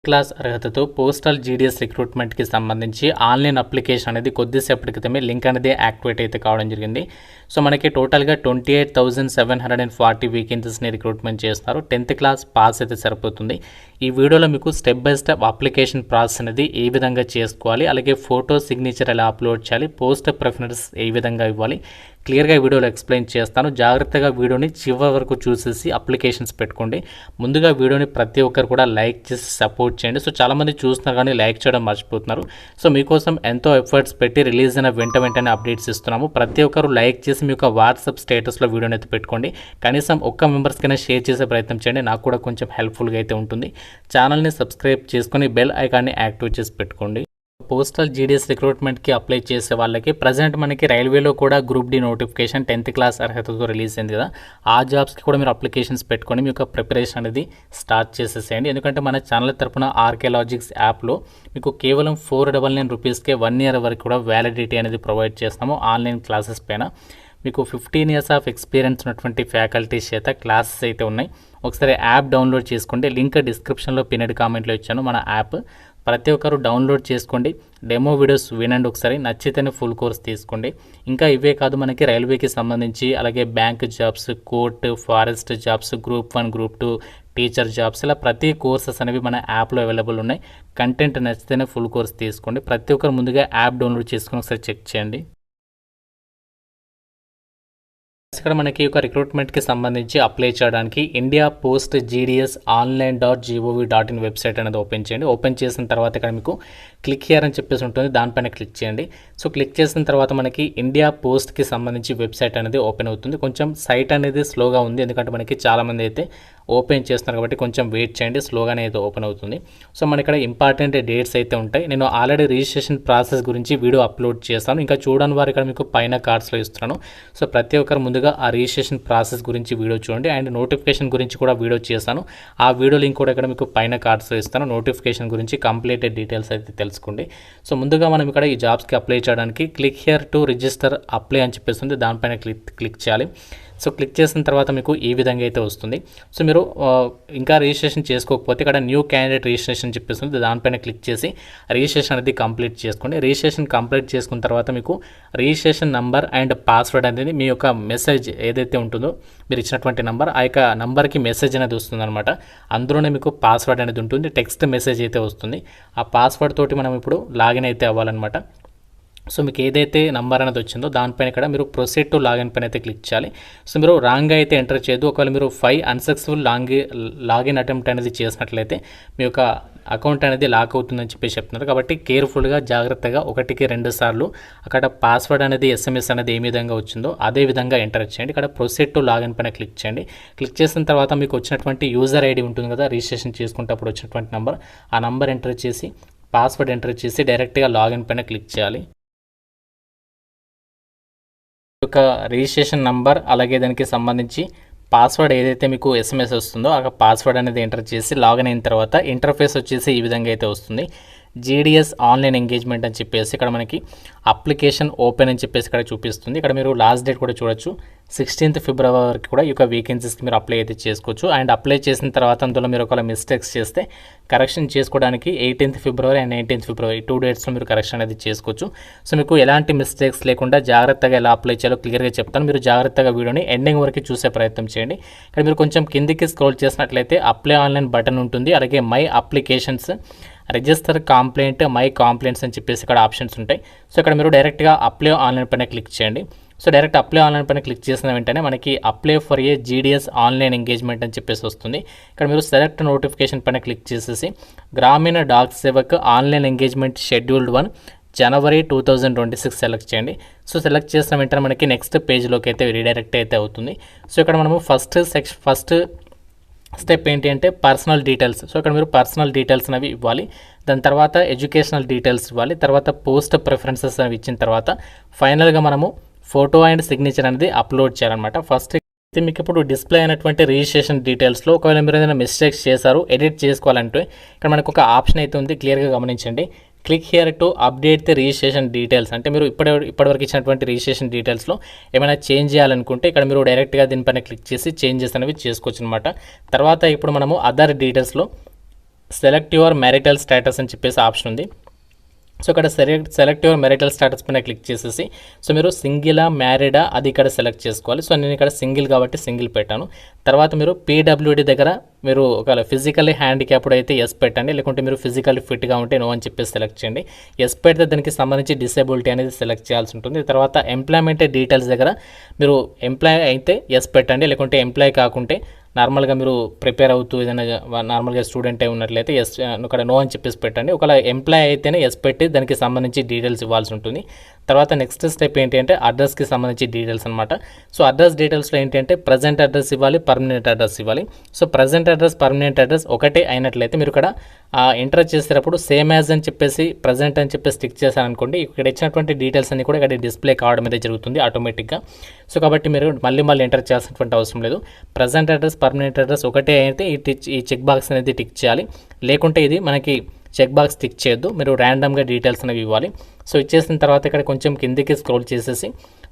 Class అర్హతతో postal GDS రిక్రూట్మెంట్కి సంబంధించి online application అనేది కొద్దిసేపటి క్రితమే లింక్ అనేది యాక్టివేట్ అయితే కావడం జరిగింది. సో మనకి టోటల్గా 28,740 వేకెన్సీస్ని రిక్రూట్మెంట్ చేస్తున్నారు. 10th క్లాస్ పాస్ అయితే సరిపోతుంది. ఈ వీడియోలో మీకు step by step application process అనేది ఏ విధంగా చేసుకోవాలి, అలాగే ఫోటో సిగ్నేచర్ ఎలా అప్లోడ్ చేయాలి, పోస్ట్ ప్రిఫరెన్స్ ఏ విధంగా ఇవ్వాలి, క్లియర్గా వీడియోలో ఎక్స్ప్లెయిన్ చేస్తాను. జాగ్రత్తగా వీడియోని చివరి వరకు చూసేసి అప్లికేషన్స్ పెట్టుకోండి. ముందుగా వీడియోని ప్రతి ఒక్కరు కూడా లైక్ చేసి సపోర్ట్ చేయండి. సో చాలామంది చూస్తున్నారు కానీ లైక్ చేయడం మర్చిపోతున్నారు. సో మీకోసం ఎంతో ఎఫర్ట్స్ పెట్టి రిలీజ్ అయిన వెంటనే అప్డేట్స్ ఇస్తున్నాము. ప్రతి ఒక్కరు లైక్ చేసి మీ యొక్క వాట్సాప్ స్టేటస్లో వీడియోని అయితే పెట్టుకోండి. కనీసం ఒక్క మెంబర్స్కైనా షేర్ చేసే ప్రయత్నం చేయండి. నాకు కూడా కొంచెం హెల్ప్ఫుల్గా అయితే ఉంటుంది. ఛానల్ని సబ్స్క్రైబ్ చేసుకొని బెల్ ఐకాన్ని యాక్టివేట్ చేసి పెట్టుకోండి. పోస్టల్ జీడీఎస్ రిక్రూట్మెంట్కి అప్లై చేసే వాళ్ళకి ప్రజెంట్ మనకి రైల్వేలో కూడా group D notification 10th class అర్హతతో రిలీజ్ అయింది కదా, ఆ జాబ్స్కి కూడా మీరు అప్లికేషన్స్ పెట్టుకొని మీ యొక్క ప్రిపరేషన్ అనేది స్టార్ట్ చేసేసేయండి. ఎందుకంటే మన ఛానల్ తరపున ఆర్కియాలజిక్స్ యాప్లో మీకు కేవలం 499 రూపీస్కే 1 year వరకు కూడా వ్యాలిడిటీ అనేది ప్రొవైడ్ చేస్తాము. ఆన్లైన్ క్లాసెస్ పైన మీకు 15 years ఆఫ్ ఎక్స్పీరియన్స్ ఉన్నటువంటి ఫ్యాకల్టీస్ చేత క్లాసెస్ అయితే ఉన్నాయి. ఒకసారి యాప్ డౌన్లోడ్ చేసుకోండి. లింక్ డిస్క్రిప్షన్లో పిన్నెడ్ కామెంట్లో ఇచ్చాను. మన యాప్ ప్రతి ఒక్కరు డౌన్లోడ్ చేసుకోండి. డెమో వీడియోస్ వినండి. ఒకసారి నచ్చితేనే ఫుల్ కోర్స్ తీసుకోండి. ఇంకా ఇవే కాదు, మనకి రైల్వేకి సంబంధించి అలాగే bank jobs, court, forest jobs, group 1, group 2, teacher jobs, ఇలా ప్రతి కోర్సెస్ అనేవి మన యాప్లో అవైలబుల్ ఉన్నాయి. కంటెంట్ నచ్చితేనే ఫుల్ కోర్స్ తీసుకోండి. ప్రతి ఒక్కరు ముందుగా యాప్ డౌన్లోడ్ చేసుకొని ఒకసారి చెక్ చేయండి. ఇక్కడ మనకి ఒక రిక్రూట్మెంట్కి సంబంధించి అప్లై చేయడానికి India post GDS online.gov.in website అనేది ఓపెన్ చేయండి. ఓపెన్ చేసిన తర్వాత ఇక్కడ మీకు క్లిక్ హియర్ అని చెప్పేసి ఉంటుంది, దానిపైన క్లిక్ చేయండి. సో క్లిక్ చేసిన తర్వాత మనకి ఇండియా పోస్ట్కి సంబంధించి వెబ్సైట్ అనేది ఓపెన్ అవుతుంది. కొంచెం సైట్ అనేది స్లోగా ఉంది, ఎందుకంటే మనకి చాలామంది అయితే ఓపెన్ చేస్తున్నారు కాబట్టి కొంచెం వెయిట్ చేయండి, స్లోగానే అయితే ఓపెన్ అవుతుంది. సో మన ఇక్కడ ఇంపార్టెంట్ డేట్స్ అయితే ఉంటాయి. నేను ఆల్రెడీ రిజిస్ట్రేషన్ ప్రాసెస్ గురించి వీడియో అప్లోడ్ చేస్తాను. ఇంకా చూడని వారు ఇక్కడ మీకు పైన కార్డ్స్లో ఇస్తున్నాను. సో ప్రతి ఒక్కరు ముందుగా ఆ రిజిస్ట్రేషన్ ప్రాసెస్ గురించి వీడియో చూడండి. అండ్ నోటిఫికేషన్ గురించి కూడా వీడియో చేస్తాను. ఆ వీడియో లింక్ కూడా ఇక్కడ మీకు పైన కార్డ్స్లో ఇస్తాను. నోటిఫికేషన్ గురించి కంప్లీటెడ్ డీటెయిల్స్ అయితే తెలుసుకోండి. సో ముందుగా మనం ఇక్కడ ఈ జాబ్స్కి అప్లై చేయడానికి click here to register apply అని చెప్పేస్తుంది, దానిపైన క్లిక్ చేయాలి. సో క్లిక్ చేసిన తర్వాత మీకు ఈ విధంగా అయితే వస్తుంది. సో మీరు ఇంకా రిజిస్ట్రేషన్ చేసుకోకపోతే ఇక్కడ న్యూ క్యాండిడేట్ రిజిస్ట్రేషన్ చెప్పేస్తుంది, దానిపైన క్లిక్ చేసి రిజిస్ట్రేషన్ అనేది కంప్లీట్ చేసుకోండి. రిజిస్ట్రేషన్ కంప్లీట్ చేసుకున్న తర్వాత మీకు రిజిస్ట్రేషన్ నంబర్ అండ్ పాస్వర్డ్ అనేది మీ యొక్క మెసేజ్ ఏదైతే ఉంటుందో మీరు ఇచ్చినటువంటి నంబర్, ఆ యొక్క నంబర్కి మెసేజ్ అనేది వస్తుంది అనమాట. అందులోనే మీకు పాస్వర్డ్ అనేది ఉంటుంది, టెక్స్ట్ మెసేజ్ అయితే వస్తుంది. ఆ పాస్వర్డ్ తోటి మనం ఇప్పుడు లాగిన్ అయితే అవ్వాలన్నమాట. సో మీకు ఏదైతే నంబర్ అనేది వచ్చిందో దానిపైన ఇక్కడ మీరు ప్రొసీడ్ టు లాగిన్ పైన అయితే క్లిక్ చేయాలి. సో మీరు రాంగ్గా అయితే ఎంటర్ చేయదు. ఒకవేళ మీరు 5 అన్సక్సెస్ఫుల్ లాగిన్ అటెంప్ట్ అనేది చేసినట్లయితే మీ యొక్క అకౌంట్ అనేది లాక్ అవుతుందని చెప్పేసి చెప్తున్నారు. కాబట్టి కేర్ఫుల్గా జాగ్రత్తగా 1కి 2 సార్లు అక్కడ పాస్వర్డ్ అనేది SMS అనేది ఏ విధంగా వచ్చిందో అదే విధంగా ఎంటర్ చేయండి. ఇక్కడ ప్రొసీడ్ టు లాగిన్ పైన క్లిక్ చేయండి. క్లిక్ చేసిన తర్వాత మీకు వచ్చినటువంటి యూజర్ ఐడి ఉంటుంది కదా, రిజిస్ట్రేషన్ చేసుకుంటప్పుడు వచ్చినటువంటి నంబర్, ఆ నంబర్ ఎంటర్ చేసి పాస్వర్డ్ ఎంటర్ చేసి డైరెక్ట్గా లాగిన్ పైన క్లిక్ చేయాలి. ఒక రిజిస్ట్రేషన్ నంబర్ అలాగే దానికి సంబంధించి పాస్వర్డ్ ఏదైతే మీకు SMS వస్తుందో ఆ పాస్వర్డ్ అనేది ఎంటర్ చేసి లాగిన్ అయిన తర్వాత ఇంటర్ఫేస్ వచ్చేసి ఈ విధంగా అయితే వస్తుంది. జీడీఎస్ ఆన్లైన్ ఎంగేజ్మెంట్ అని చెప్పేసి ఇక్కడ మనకి అప్లికేషన్ ఓపెన్ అని చెప్పేసి ఇక్కడ చూపిస్తుంది. ఇక్కడ మీరు లాస్ట్ డేట్ కూడా చూడొచ్చు, 16th February వరకు కూడా ఈ యొక్క వేకెన్సీస్కి మీరు అప్లై అయితే చేసుకోవచ్చు. అండ్ అప్లై చేసిన తర్వాత అందులో మీరు ఒకవేళ మిస్టేక్స్ చేస్తే కరెక్షన్ చేసుకోవడానికి 18th February and 19th February 2 డేట్స్లో మీరు కరెక్షన్ అనేది చేసుకోవచ్చు. సో మీకు ఎలాంటి మిస్టేక్స్ లేకుండా జాగ్రత్తగా ఎలా అప్లై చేయాలో క్లియర్గా చెప్తాను. మీరు జాగ్రత్తగా వీడియోని ఎండింగ్ వరకు చూసే ప్రయత్నం చేయండి. ఇక్కడ మీరు కొంచెం కిందికి స్క్రోల్ చేసినట్లయితే అప్లై ఆన్లైన్ బటన్ ఉంటుంది, అలాగే my applications, register complaint, my complaints అని చెప్పేసి ఇక్కడ ఆప్షన్స్ ఉంటాయి. సో ఇక్కడ మీరు డైరెక్ట్గా అప్లై ఆన్లైన్ పైన క్లిక్ చేయండి. సో డైరెక్ట్ అప్లై ఆన్లైన్ పైన క్లిక్ చేసిన వెంటనే మనకి apply for a GDS online engagement అని చెప్పేసి వస్తుంది. ఇక్కడ మీరు సెలెక్ట్ నోటిఫికేషన్ పైన క్లిక్ చేసేసి Gramin Dak Sevak online engagement scheduled 1 January 2026 select చేయండి. సో సెలెక్ట్ చేసిన వెంటనే మనకి నెక్స్ట్ పేజ్లోకి అయితే రీడైరెక్ట్ అయితే అవుతుంది. సో ఇక్కడ మనము ఫస్ట్ స్టెప్ ఏంటి అంటే పర్సనల్ డీటెయిల్స్. సో ఇక్కడ మీరు పర్సనల్ డీటెయిల్స్ అనేవి ఇవ్వాలి. దాని తర్వాత ఎడ్యుకేషనల్ డీటెయిల్స్ ఇవ్వాలి. తర్వాత పోస్ట్ ప్రిఫరెన్సెస్ అనేవి ఇచ్చిన తర్వాత ఫైనల్గా మనము ఫోటో అండ్ సిగ్నేచర్ అనేది అప్లోడ్ చేయాలన్నమాట. ఫస్ట్ మీకు ఇప్పుడు డిస్ప్లే అయినటువంటి రిజిస్ట్రేషన్ డీటెయిల్స్లో ఒకవేళ మీరు ఏదైనా మిస్టేక్స్ చేశారు, ఎడిట్ చేసుకోవాలంటే ఇక్కడ మనకు ఒక ఆప్షన్ అయితే ఉంది, క్లియర్గా గమనించండి. Click here to update the registration details. అంటే మీరు ఇప్పటివరకు ఇచ్చినటువంటి రిజిస్ట్రేషన్ డీటెయిల్స్లో ఏమైనా చేంజ్ చేయాలనుకుంటే ఇక్కడ మీరు డైరెక్ట్గా దీనిపైన క్లిక్ చేసి చేంజెస్ అనేవి చేసుకోవచ్చు అనమాట. తర్వాత ఇప్పుడు మనము అదర్ డీటెయిల్స్లో సెలెక్ట్ యువర్ మ్యారిటల్ స్టేటస్ అని చెప్పేసి ఆప్షన్ ఉంది. సో ఇక్కడ సెలెక్ట్ యువర్ మ్యారిటల్ స్టేటస్ పైన క్లిక్ చేసేసి సో మీరు సింగిలా మ్యారీడా అది ఇక్కడ సెలెక్ట్ చేసుకోవాలి. సో నేను ఇక్కడ సింగిల్ కాబట్టి సింగిల్ పెట్టాను. తర్వాత మీరు పీడబ్ల్యూడి దగ్గర మీరు ఒకవేళ ఫిజికల్లీ హ్యాండిక్యాప్డ్ అయితే ఎస్ పెట్టండి, లేకుంటే మీరు ఫిజికల్లీ ఫిట్గా ఉంటే నో అని చెప్పేసి సెలెక్ట్ చేయండి. ఎస్ పెడితే దానికి సంబంధించి డిసేబిలిటీ అనేది సెలెక్ట్ చేయాల్సి ఉంటుంది. తర్వాత ఎంప్లాయ్మెంట్ డీటెయిల్స్ దగ్గర మీరు ఎంప్లాయ్ అయితే ఎస్ పెట్టండి, లేకుంటే ఎంప్లాయ్ కాకుంటే నార్మల్గా మీరు ప్రిపేర్ అవుతూ ఏదైనా నార్మల్గా స్టూడెంట్ అయి ఉన్నట్లయితే ఎస్ ఇక్కడ నో అని చెప్పేసి పెట్టండి. ఒకవేళ ఎంప్లాయ్ అయితేనే ఎస్ పెట్టి దానికి సంబంధించి డీటెయిల్స్ ఇవ్వాల్సి ఉంటుంది. తర్వాత నెక్స్ట్ స్టెప్ ఏంటి అంటే అడ్రస్కి సంబంధించి డీటెయిల్స్ అనమాట. సో అడ్రస్ డీటెయిల్స్లో ఏంటి అంటే ప్రజెంట్ అడ్రస్ ఇవ్వాలి, పర్మనెంట్ అడ్రస్ ఇవ్వాలి. So present address permanent address ఒకటే అయినట్లయితే మీరు ఇక్కడ ఎంటర్ చేసేటప్పుడు సేమ్ యాజ్ అని చెప్పేసి ప్రజెంట్ అని చెప్పేసి టిక్ చేశారనుకోండి, ఇక్కడ ఇచ్చినటువంటి డీటెయిల్స్ అన్ని కూడా ఇక్కడ డిస్ప్లే కావడం అనేది జరుగుతుంది ఆటోమేటిక్గా. సో కాబట్టి మీరు మళ్ళీ ఎంటర్ చేయాల్సినటువంటి అవసరం లేదు. ప్రజెంట్ అడ్రస్ పర్మనెంట్ అడ్రస్ ఒకటే అయితే ఈ చెక్ బాక్స్ అనేది టిక్ చేయాలి, లేకుంటే ఇది మనకి చెక్ బాక్స్ టిక్ చేయొద్దు, మీరు ర్యాండమ్గా డీటెయిల్స్ అనేవి ఇవ్వాలి. సో ఇచ్చేసిన తర్వాత ఇక్కడ కొంచెం కిందికి స్క్రోల్ చేసేసి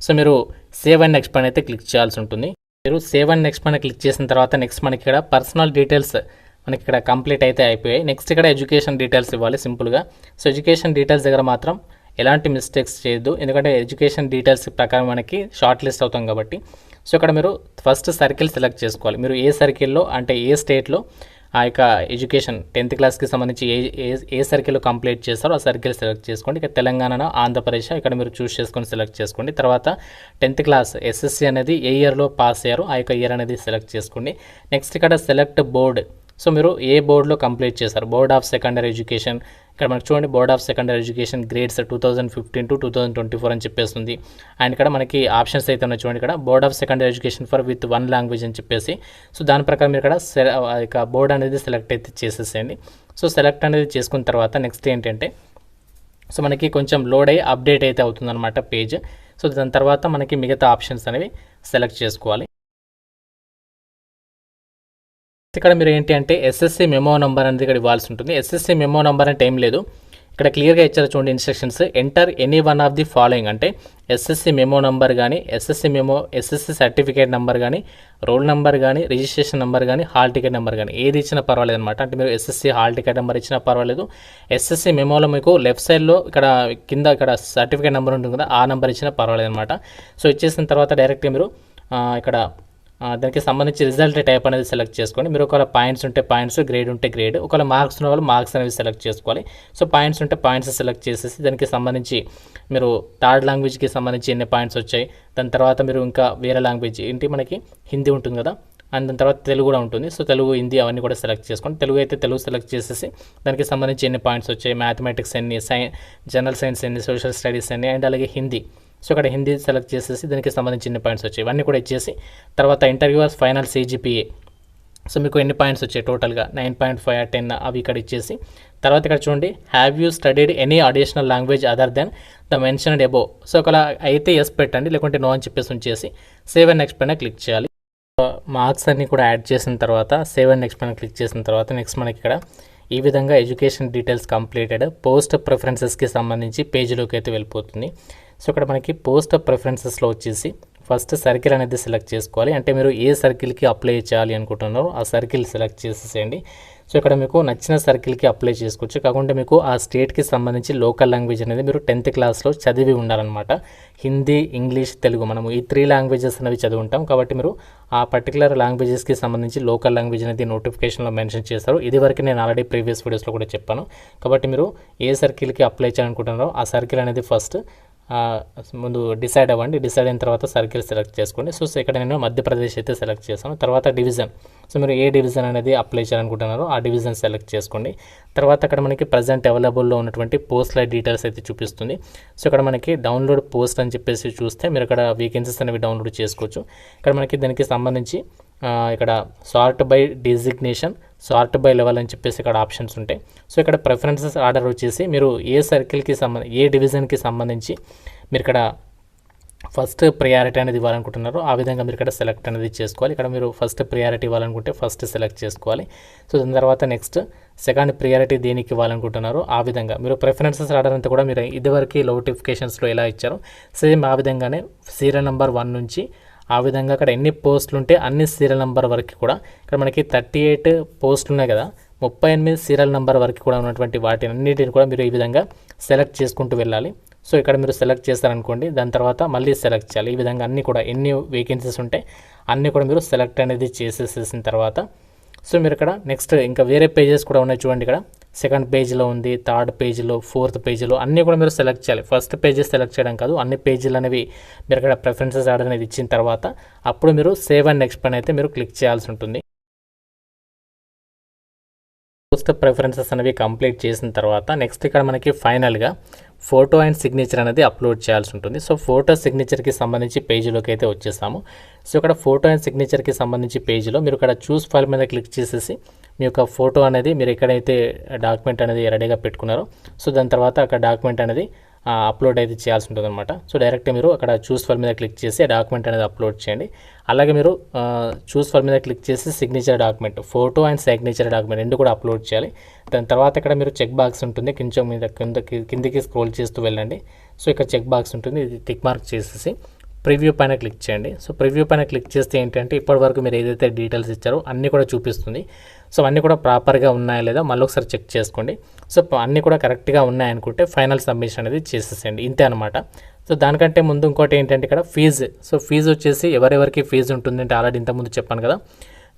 సో మీరు సేవ్ అండ్ నెక్స్ట్ పైన అయితే క్లిక్ చేయాల్సి ఉంటుంది. మీరు సేవ్ అండ్ నెక్స్ట్ పైన క్లిక్ చేసిన తర్వాత నెక్స్ట్ మనకి ఇక్కడ పర్సనల్ డీటెయిల్స్ మనకి ఇక్కడ కంప్లీట్ అయితే అయిపోయాయి. నెక్స్ట్ ఇక్కడ ఎడ్యుకేషన్ డీటెయిల్స్ ఇవ్వాలి సింపుల్గా. సో ఎడ్యుకేషన్ డీటెయిల్స్ దగ్గర మాత్రం ఎలాంటి మిస్టేక్స్ చేయొద్దు, ఎందుకంటే ఎడ్యుకేషన్ డీటెయిల్స్ ప్రకారం మనకి షార్ట్ లిస్ట్ అవుతాం కాబట్టి. సో ఇక్కడ మీరు ఫస్ట్ సర్కిల్ సెలెక్ట్ చేసుకోవాలి. మీరు ఏ సర్కిల్లో అంటే ఏ స్టేట్లో ఆ యొక్క ఎడ్యుకేషన్ 10th క్లాస్కి సంబంధించి ఏ సర్కిల్ కంప్లీట్ చేస్తారో ఆ సర్కిల్ సెలెక్ట్ చేసుకోండి. ఇక తెలంగాణ, ఆంధ్రప్రదేశ్ ఇక్కడ మీరు చూస్ చేసుకొని సెలెక్ట్ చేసుకోండి. తర్వాత 10th క్లాస్ ఎస్ఎస్సి అనేది ఏ ఇయర్లో పాస్ అయ్యారో ఆ యొక్క ఇయర్ అనేది సెలెక్ట్ చేసుకోండి. నెక్స్ట్ ఇక్కడ సెలెక్ట్ బోర్డ్. సో మీరు ఏ బోర్డులో కంప్లీట్ చేస్తారు, బోర్డ్ ఆఫ్ సెకండరీ ఎడ్యుకేషన్. ఇక్కడ మనకు చూడండి board of secondary education grades 2015 to 2024 అని చెప్పేస్తుంది. అండ్ ఇక్కడ మనకి ఆప్షన్స్ అయితే ఉన్నాయి చూడండి, ఇక్కడ board of secondary education for with 1 language అని చెప్పేసి. సో దాని ప్రకారం మీరు ఇక్కడ బోర్డ్ అనేది సెలెక్ట్ అయితే చేసేసేయండి. సో సెలెక్ట్ అనేది చేసుకున్న తర్వాత నెక్స్ట్ ఏంటంటే సో మనకి కొంచెం లోడ్ అయ్యి అప్డేట్ అయితే అవుతుందన్నమాట పేజ్. సో దాని తర్వాత మనకి మిగతా ఆప్షన్స్ అనేవి సెలెక్ట్ చేసుకోవాలి. ఇక్కడ మీరు ఏంటి అంటే ఎస్ఎస్సి మెమో నెంబర్ అనేది ఇక్కడ ఇవ్వాల్సి ఉంటుంది. ఎస్ఎస్సి మెమో నెంబర్ అంటే ఏం లేదు, ఇక్కడ క్లియర్గా ఇచ్చారు చూడండి instructions. Enter any one of the following అంటే ఎస్ఎస్సి మెమో నెంబర్ కానీ ఎస్ఎస్సి సర్టిఫికేట్ నెంబర్ కానీ రోల్ నెంబర్ కానీ రిజిస్ట్రేషన్ నెంబర్ కానీ హాల్ టికెట్ నెంబర్ కానీ ఏది ఇచ్చినా పర్వాలేదు అనమాట. అంటే మీరు ఎస్ఎస్సి హాల్ టికెట్ నెంబర్ ఇచ్చినా పర్వాలేదు. ఎస్ఎస్సి మెమోలో మీకు లెఫ్ట్ సైడ్లో కింద ఇక్కడ సర్టిఫికేట్ నెంబర్ ఉంటుంది కదా, ఆ నెంబర్ ఇచ్చినా పర్వాలేదు అనమాట. సో ఇచ్చేసిన తర్వాత డైరెక్ట్గా మీరు ఇక్కడ దానికి సంబంధించి రిజల్ట్ టైప్ అనేది సెలెక్ట్ చేసుకోండి. మీరు ఒకవేళ పాయింట్స్ ఉంటే పాయింట్స్, గ్రేడ్ ఉంటే గ్రేడ్, ఒకవేళ మార్క్స్ ఉన్న వాళ్ళు మార్క్స్ అనేవి సెలెక్ట్ చేసుకోవాలి. సో పాయింట్స్ ఉంటే పాయింట్స్ సెలెక్ట్ చేసేసి దానికి సంబంధించి మీరు థర్డ్ లాంగ్వేజ్కి సంబంధించి ఎన్ని పాయింట్స్ వచ్చాయి, దాని తర్వాత మీరు ఇంకా వేరే లాంగ్వేజ్ ఏంటి మనకి హిందీ ఉంటుంది కదా, అండ్ దాని తర్వాత తెలుగు కూడా ఉంటుంది. సో తెలుగు, హిందీ అవన్నీ కూడా సెలెక్ట్ చేసుకోండి. తెలుగు అయితే తెలుగు సెలెక్ట్ చేసేసి దానికి సంబంధించి ఎన్ని పాయింట్స్ వచ్చాయి, మ్యాథమెటిక్స్ ఎన్ని, జనరల్ సైన్స్ ఎన్ని, సోషల్ స్టడీస్ ఎన్ని, అండ్ అలాగే హిందీ. సో ఇక్కడ హిందీ సెలెక్ట్ చేసేసి దానికి సంబంధించి ఎన్ని పాయింట్స్ వచ్చాయి ఇవన్నీ కూడా ఇచ్చేసి తర్వాత ఇంటర్వ్యూవర్స్ ఫైనల్ CGPA. సో మీకు ఎన్ని పాయింట్స్ వచ్చాయి టోటల్గా 9.5 10 అవి ఇక్కడ ఇచ్చేసి తర్వాత ఇక్కడ చూడండి have you studied any additional language other than the mentioned above. So ఒకవేళ అయితే ఎస్ పెట్టండి, లేకుంటే నో అని చెప్పేసి ఉంచేసి సేవ్ అండ్ నెక్స్ట్ పైన క్లిక్ చేయాలి. మార్క్స్ అన్నీ కూడా యాడ్ చేసిన తర్వాత సేవ్ అండ్ నెక్స్ట్ పైన క్లిక్ చేసిన తర్వాత నెక్స్ట్ మనకి ఇక్కడ ఈ విధంగా ఎడ్యుకేషన్ డీటెయిల్స్ కంప్లీటెడ్ పోస్ట్ ప్రిఫరెన్సెస్కి సంబంధించి పేజీలోకి అయితే వెళ్ళిపోతుంది. సో ఇక్కడ మనకి పోస్ట్ ప్రిఫరెన్సెస్లో వచ్చేసి ఫస్ట్ సర్కిల్ అనేది సెలెక్ట్ చేసుకోవాలి. అంటే మీరు ఏ సర్కిల్కి అప్లై చేయాలి అనుకుంటున్నారో ఆ సర్కిల్ సెలెక్ట్ చేసేసేయండి. సో ఇక్కడ మీకు నచ్చిన సర్కిల్కి అప్లై చేసుకోవచ్చు. కాకుండా మీకు ఆ స్టేట్కి సంబంధించి లోకల్ లాంగ్వేజ్ అనేది మీరు 10th క్లాస్లో చదివి ఉండాలన్నమాట. హిందీ, ఇంగ్లీష్, తెలుగు మనము ఈ 3 లాంగ్వేజెస్ అనేవి చదివి ఉంటాం. కాబట్టి మీరు ఆ పర్టికులర్ లాంగ్వేజెస్కి సంబంధించి లోకల్ లాంగ్వేజ్ అనేది నోటిఫికేషన్లో మెన్షన్ చేస్తారు. ఇదివరకు నేను ఆల్రెడీ ప్రీవియస్ వీడియోస్లో కూడా చెప్పాను. కాబట్టి మీరు ఏ సర్కిల్కి అప్లై చేయాలనుకుంటున్నారో ఆ సర్కిల్ అనేది ఫస్ట్ ముందు డిసైడ్ అవ్వండి. డిసైడ్ అయిన తర్వాత సర్కిల్ సెలెక్ట్ చేసుకోండి. సో ఇక్కడ నేను మధ్యప్రదేశ్ అయితే సెలెక్ట్ చేశాను. తర్వాత డివిజన్, సో మీరు ఏ డివిజన్ అనేది అప్లై చేయాలనుకుంటున్నారో ఆ డివిజన్ సెలెక్ట్ చేసుకోండి. తర్వాత అక్కడ మనకి ప్రజెంట్ అవైలబుల్లో ఉన్నటువంటి పోస్ట్ల డీటెయిల్స్ అయితే చూపిస్తుంది. సో ఇక్కడ మనకి డౌన్లోడ్ పోస్ట్ అని చెప్పేసి చూస్తే మీరు ఇక్కడ వేకెన్సీస్ అనేవి డౌన్లోడ్ చేసుకోవచ్చు. ఇక్కడ మనకి దానికి సంబంధించి ఇక్కడ sort by designation, sort by level అని చెప్పేసి ఇక్కడ ఆప్షన్స్ ఉంటాయి. సో ఇక్కడ ప్రిఫరెన్సెస్ ఆర్డర్ వచ్చేసి మీరు ఏ సర్కిల్కి ఏ డివిజన్కి సంబంధించి మీరు ఇక్కడ ఫస్ట్ ప్రియారిటీ అనేది ఇవ్వాలనుకుంటున్నారో ఆ విధంగా మీరు ఇక్కడ సెలెక్ట్ అనేది చేసుకోవాలి. ఇక్కడ మీరు ఫస్ట్ ప్రియారిటీ ఇవ్వాలనుకుంటే ఫస్ట్ సెలెక్ట్ చేసుకోవాలి. సో దాని తర్వాత నెక్స్ట్ సెకండ్ ప్రియారిటీ దేనికి ఇవ్వాలనుకుంటున్నారో ఆ విధంగా మీరు ప్రిఫరెన్సెస్ ఆర్డర్ అంతా కూడా మీరు ఇదివరకు నోటిఫికేషన్స్లో ఎలా ఇచ్చారో సేమ్ ఆ విధంగానే సీరియల్ నెంబర్ 1 నుంచి ఆ విధంగా అక్కడ ఎన్ని పోస్టులు ఉంటే అన్ని సీరియల్ నెంబర్ వరకు కూడా ఇక్కడ మనకి 38 పోస్టులు ఉన్నాయి కదా, 38 సీరియల్ నెంబర్ వరకు కూడా ఉన్నటువంటి వాటిని అన్నిటిని కూడా మీరు ఈ విధంగా సెలెక్ట్ చేసుకుంటూ వెళ్ళాలి. సో ఇక్కడ మీరు సెలెక్ట్ చేస్తారనుకోండి, దాని తర్వాత మళ్ళీ సెలెక్ట్ చేయాలి. ఈ విధంగా అన్నీ కూడా ఎన్ని వేకెన్సీస్ ఉంటాయి అన్నీ కూడా మీరు సెలెక్ట్ అనేది చేసేసేసిన తర్వాత సో మీరు ఇక్కడ నెక్స్ట్ ఇంకా వేరే పేజెస్ కూడా ఉన్నాయి చూడండి. ఇక్కడ సెకండ్ పేజ్లో ఉంది, థర్డ్ పేజ్లో, ఫోర్త్ పేజ్లో అన్నీ కూడా మీరు సెలెక్ట్ చేయాలి. ఫస్ట్ పేజెస్ సెలెక్ట్ చేయడం కాదు, అన్ని పేజీలు అనేవి మీరు ఇక్కడ ప్రిఫరెన్సెస్ ఆర్డర్ అనేది ఇచ్చిన తర్వాత అప్పుడు మీరు సేవ్ అండ్ నెక్స్ట్ పైన అయితే మీరు క్లిక్ చేయాల్సి ఉంటుంది. పోస్ట్ ప్రిఫరెన్సెస్ అనేవి కంప్లీట్ చేసిన తర్వాత నెక్స్ట్ ఇక్కడ మనకి ఫైనల్గా ఫోటో అండ్ సిగ్నేచర్ అనేది అప్లోడ్ చేయాల్సి ఉంటుంది. సో ఫోటో సిగ్నేచర్కి సంబంధించి పేజీలోకి అయితే వచ్చేసాము. సో ఇక్కడ ఫోటో అండ్ సిగ్నేచర్కి సంబంధించి పేజీలో మీరు ఇక్కడ చూస్ ఫైల్ మీద క్లిక్ చేసేసి మీ యొక్క ఫోటో అనేది మీరు ఎక్కడైతే డాక్యుమెంట్ అనేది రెడీగా పెట్టుకున్నారో సో దాని తర్వాత అక్కడ డాక్యుమెంట్ అనేది అప్లోడ్ అయితే చేయాల్సి ఉంటుంది అనమాట. సో డైరెక్ట్ మీరు అక్కడ చూస్ ఫైల్ మీద క్లిక్ చేసి డాక్యుమెంట్ అనేది అప్లోడ్ చేయండి. అలాగే మీరు చూస్ ఫైల్ మీద క్లిక్ చేసి signature document, photo and signature document రెండు కూడా అప్లోడ్ చేయాలి. దాని తర్వాత ఇక్కడ మీరు చెక్ బాక్స్ ఉంటుంది, కొంచెం మీద కిందకి స్క్రోల్ చేస్తూ వెళ్ళండి. సో ఇక్కడ చెక్ బాక్స్ ఉంటుంది, ఇది టిక్ మార్క్ చేసేసి ప్రివ్యూ పైన క్లిక్ చేయండి. సో ప్రివ్యూ పైన క్లిక్ చేస్తే ఏంటంటే ఇప్పటివరకు మీరు ఏదైతే డీటెయిల్స్ ఇచ్చారో అన్నీ కూడా చూపిస్తుంది. సో అన్నీ కూడా ప్రాపర్గా ఉన్నాయా లేదా మళ్ళీ ఒకసారి చెక్ చేసుకోండి. సో అన్నీ కూడా కరెక్ట్గా ఉన్నాయనుకుంటే ఫైనల్ సబ్మిషన్ అనేది చేసేసేయండి, ఇంతే అనమాట. సో దానికంటే ముందు ఇంకోటి ఏంటంటే ఇక్కడ ఫీజు. సో ఫీజు వచ్చేసి ఎవరెవరికి ఫీజు ఉంటుందంటే ఆల్రెడీ ఇంతకుముందు చెప్పాను కదా,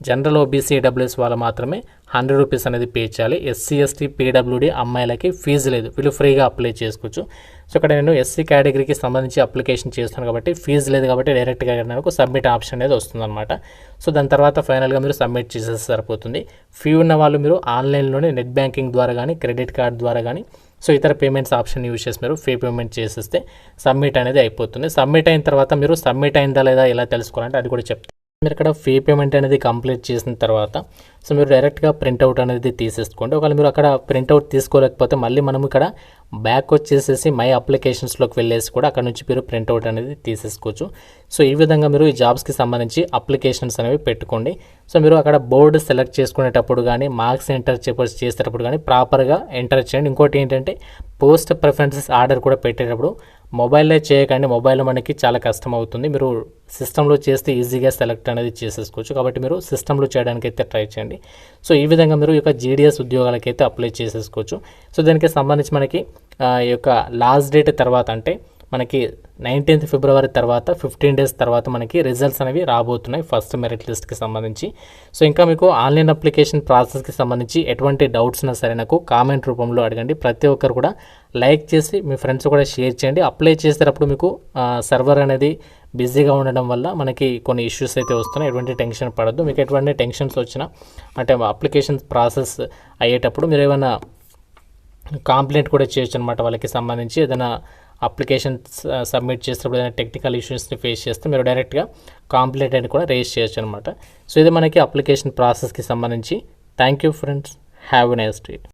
జనరల్ ఓబీసీ ఈడబ్ల్యూఎస్ వాళ్ళు మాత్రమే 100 రూపీస్ అనేది పే చేయాలి. ఎస్సీ ఎస్టీ పీడబ్ల్యూడీ అమ్మాయిలకి ఫీజు లేదు, వీళ్ళు ఫ్రీగా అప్లై చేసుకోవచ్చు. సో ఇక్కడ నేను ఎస్సీ కేటగిరీకి సంబంధించి అప్లికేషన్ చేస్తాను కాబట్టి ఫీజు లేదు కాబట్టి డైరెక్ట్గా నాకు సబ్మిట్ ఆప్షన్ అనేది వస్తుందన్నమాట. సో దాని తర్వాత ఫైనల్గా మీరు సబ్మిట్ చేసేస్తే సరిపోతుంది. ఫీ ఉన్న వాళ్ళు మీరు ఆన్లైన్లోనే నెట్ బ్యాంకింగ్ ద్వారా కానీ క్రెడిట్ కార్డ్ ద్వారా కానీ సో ఇతర పేమెంట్స్ ఆప్షన్ యూజ్ చేసి మీరు ఫీ పేమెంట్ చేసేస్తే సబ్మిట్ అనేది అయిపోతుంది. సబ్మిట్ అయిన తర్వాత మీరు సబ్మిట్ అయిందా లేదా ఎలా తెలుసుకోవాలంటే అది కూడా చెప్తాను. మీరు ఇక్కడ ఫీ పేమెంట్ అనేది కంప్లీట్ చేసిన తర్వాత సో మీరు డైరెక్ట్గా ప్రింట్అవుట్ అనేది తీసేసుకోండి. ఒకవేళ మీరు అక్కడ ప్రింట్అవుట్ తీసుకోలేకపోతే మళ్ళీ మనం ఇక్కడ బ్యాక్ వచ్చేసేసి మై అప్లికేషన్స్లోకి వెళ్ళేసి కూడా అక్కడ నుంచి మీరు ప్రింట్అవుట్ అనేది తీసేసుకోవచ్చు. సో ఈ విధంగా మీరు ఈ జాబ్స్కి సంబంధించి అప్లికేషన్స్ అనేవి పెట్టుకోండి. సో మీరు అక్కడ బోర్డు సెలెక్ట్ చేసుకునేటప్పుడు కానీ మార్క్స్ ఎంటర్ చేసేటప్పుడు కానీ ప్రాపర్గా ఎంటర్ చేయండి. ఇంకోటి ఏంటంటే పోస్ట్ ప్రిఫరెన్సెస్ ఆర్డర్ కూడా పెట్టేటప్పుడు మొబైల్లో చేయకండి, మొబైల్లో మనకి చాలా కష్టం అవుతుంది. మీరు సిస్టంలో చేస్తే ఈజీగా సెలెక్ట్ అనేది చేసేసుకోవచ్చు కాబట్టి మీరు సిస్టంలో చేయడానికి అయితే ట్రై చేయండి. సో ఈ విధంగా మీరు ఈ యొక్క జీడిఎస్ ఉద్యోగాలకైతే అప్లై చేసేసుకోవచ్చు. సో దానికి సంబంధించి మనకి ఈ యొక్క లాస్ట్ డేట్ తర్వాత అంటే మనకి 19th ఫిబ్రవరి తర్వాత 15 డేస్ తర్వాత మనకి రిజల్ట్స్ అనేవి రాబోతున్నాయి ఫస్ట్ మెరిట్ లిస్ట్కి సంబంధించి. సో ఇంకా మీకు ఆన్లైన్ అప్లికేషన్ ప్రాసెస్కి సంబంధించి ఎటువంటి డౌట్స్ ఉన్నా సరే నాకు కామెంట్ రూపంలో అడగండి. ప్రతి ఒక్కరు కూడా లైక్ చేసి మీ ఫ్రెండ్స్ కూడా షేర్ చేయండి. అప్లై చేసేటప్పుడు మీకు సర్వర్ అనేది బిజీగా ఉండడం వల్ల మనకి కొన్ని ఇష్యూస్ అయితే వస్తున్నాయి. ఎటువంటి టెన్షన్ పడద్దు. మీకు ఎటువంటి టెన్షన్స్ వచ్చినా అంటే అప్లికేషన్ ప్రాసెస్ అయ్యేటప్పుడు మీరు ఏమైనా కంప్లైంట్ కూడా చేయొచ్చు అనమాట. వాళ్ళకి సంబంధించి ఏదైనా అప్లికేషన్ సబ్మిట్ చేసేటప్పుడు ఏదైనా టెక్నికల్ ఇష్యూస్ని ఫేస్ చేస్తే మీరు డైరెక్ట్గా కంప్లైంట్ అని కూడా రేజ్ చేయొచ్చు అనమాట. సో ఇది మనకి అప్లికేషన్ ప్రాసెస్కి సంబంధించి. Thank you friends, have a nice day.